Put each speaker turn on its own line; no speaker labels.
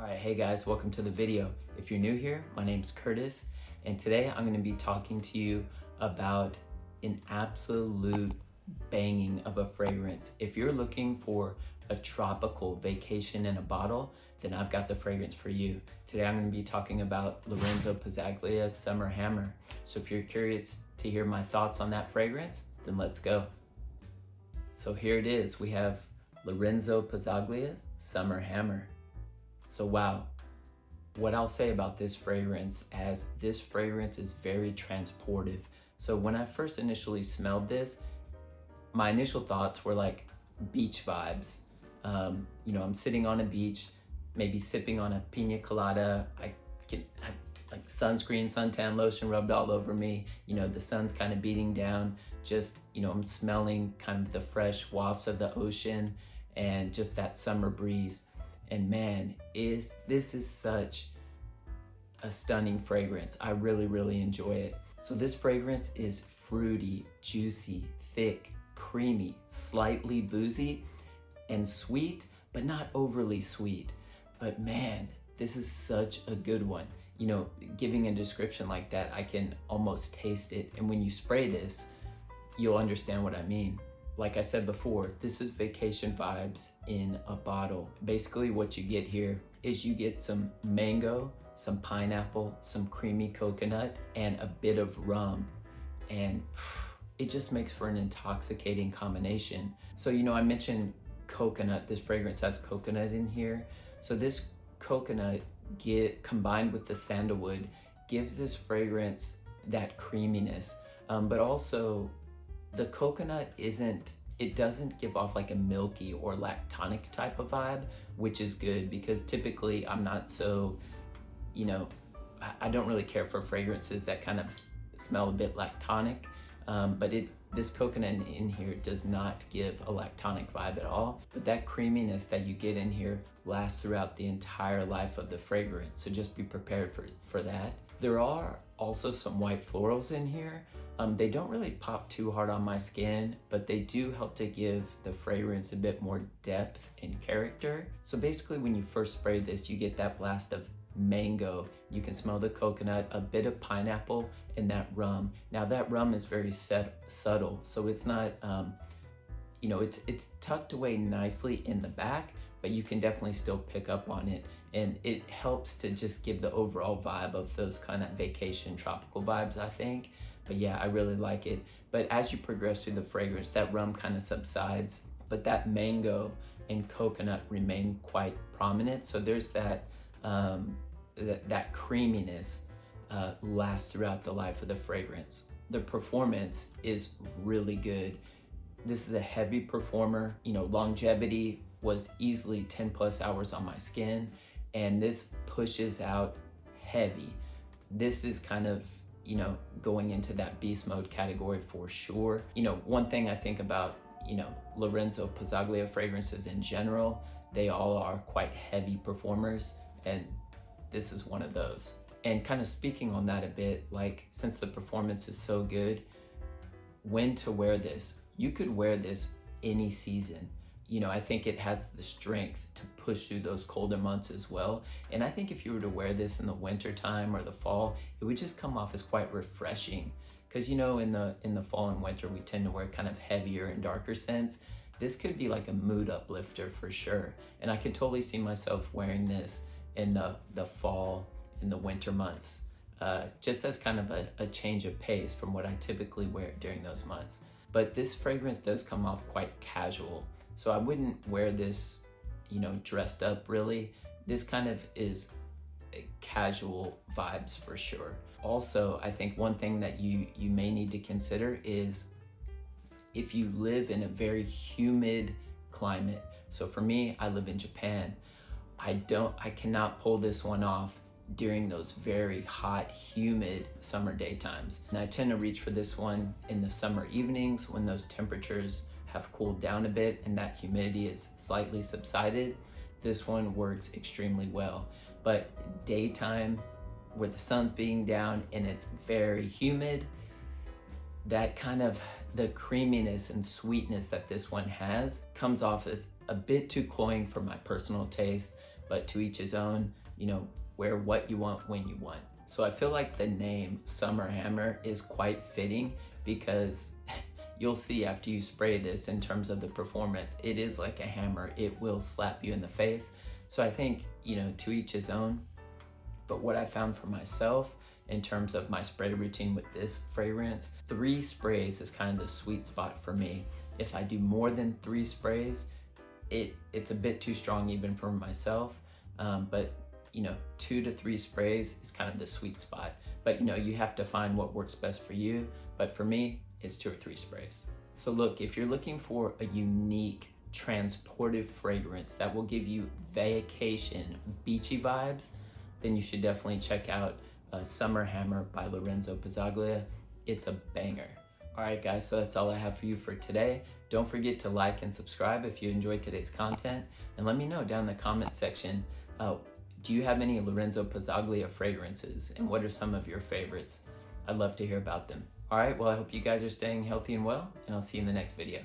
Alright, hey guys, welcome to the video. If you're new here, my name's Curtis, and today I'm going to be talking to you about an absolute banging of a fragrance. If you're looking for a tropical vacation in a bottle, then I've got the fragrance for you. Today I'm going to be talking about Lorenzo Pazzaglia's Summer Hammer. So if you're curious to hear my thoughts on that fragrance, then let's go. So here it is. We have Lorenzo Pazzaglia's Summer Hammer. So wow, what I'll say about this fragrance as this fragrance is very transportive. So when I first initially smelled this, my initial thoughts were like beach vibes. I'm sitting on a beach, maybe sipping on a pina colada. I have like sunscreen, suntan lotion rubbed all over me. The sun's kind of beating down. I'm smelling kind of the fresh wafts of the ocean and just that summer breeze. And man, this is such a stunning fragrance. I really, really enjoy it. So this fragrance is fruity, juicy, thick, creamy, slightly boozy, and sweet, but not overly sweet. But man, this is such a good one. Giving a description like that, I can almost taste it. And when you spray this, you'll understand what I mean. Like I said before, this is vacation vibes in a bottle. Basically what you get here is you get some mango, some pineapple, some creamy coconut, and a bit of rum. And it just makes for an intoxicating combination. So, I mentioned coconut. This fragrance has coconut in here. So this coconut combined with the sandalwood gives this fragrance that creaminess, but also the coconut doesn't give off like a milky or lactonic type of vibe, which is good because typically I'm not so, I don't really care for fragrances that kind of smell a bit lactonic, but this coconut in here does not give a lactonic vibe at all. But that creaminess that you get in here lasts throughout the entire life of the fragrance, so just be prepared for that. There are also some white florals in here. They don't really pop too hard on my skin, but they do help to give the fragrance a bit more depth and character. So basically when you first spray this, you get that blast of mango. You can smell the coconut, a bit of pineapple, and that rum. Now that rum is very subtle, so it's not, it's tucked away nicely in the back, but you can definitely still pick up on it. And it helps to just give the overall vibe of those kind of vacation tropical vibes, I think. But yeah, I really like it. But as you progress through the fragrance, that rum kind of subsides, but that mango and coconut remain quite prominent. So there's that creaminess lasts throughout the life of the fragrance. The performance is really good. This is a heavy performer. Longevity was easily 10 plus hours on my skin, and this pushes out heavy. This is kind of going into that beast mode category for sure. One thing I think about Lorenzo Pazzaglia fragrances in general, they all are quite heavy performers, and this is one of those. And kind of speaking on that a bit, like since the performance is so good, when to wear this? You could wear this any season. I think it has the strength to push through those colder months as well. And I think if you were to wear this in the winter time or the fall, it would just come off as quite refreshing. Because in the fall and winter, we tend to wear kind of heavier and darker scents. This could be like a mood uplifter for sure. And I could totally see myself wearing this in the fall, in the winter months, just as kind of a change of pace from what I typically wear during those months. But this fragrance does come off quite casual. So I wouldn't wear this, dressed up really. This kind of is casual vibes for sure. Also, I think one thing that you may need to consider is if you live in a very humid climate. So for me, I live in Japan. I cannot pull this one off during those very hot, humid summer daytimes. And I tend to reach for this one in the summer evenings when those temperatures have cooled down a bit and that humidity is slightly subsided. This one works extremely well. But daytime, where the sun's being down and it's very humid, that kind of the creaminess and sweetness that this one has comes off as a bit too cloying for my personal taste. but to each his own. Wear what you want when you want. So I feel like the name Summer Hammer is quite fitting because you'll see after you spray this in terms of the performance, it is like a hammer. It will slap you in the face. So I think, to each his own. But what I found for myself in terms of my spray routine with this fragrance, 3 sprays is kind of the sweet spot for me. If I do more than 3 sprays, it's a bit too strong even for myself. But 2 to 3 sprays is kind of the sweet spot. But you have to find what works best for you. But for me, it's 2 or 3 sprays. So look, if you're looking for a unique, transportive fragrance that will give you vacation, beachy vibes, then you should definitely check out Summer Hammer by Lorenzo Pazzaglia. It's a banger. All right, guys, so that's all I have for you for today. Don't forget to like and subscribe if you enjoyed today's content. And let me know down in the comment section, do you have any Lorenzo Pazzaglia fragrances? And what are some of your favorites? I'd love to hear about them. All right, well, I hope you guys are staying healthy and well, and I'll see you in the next video.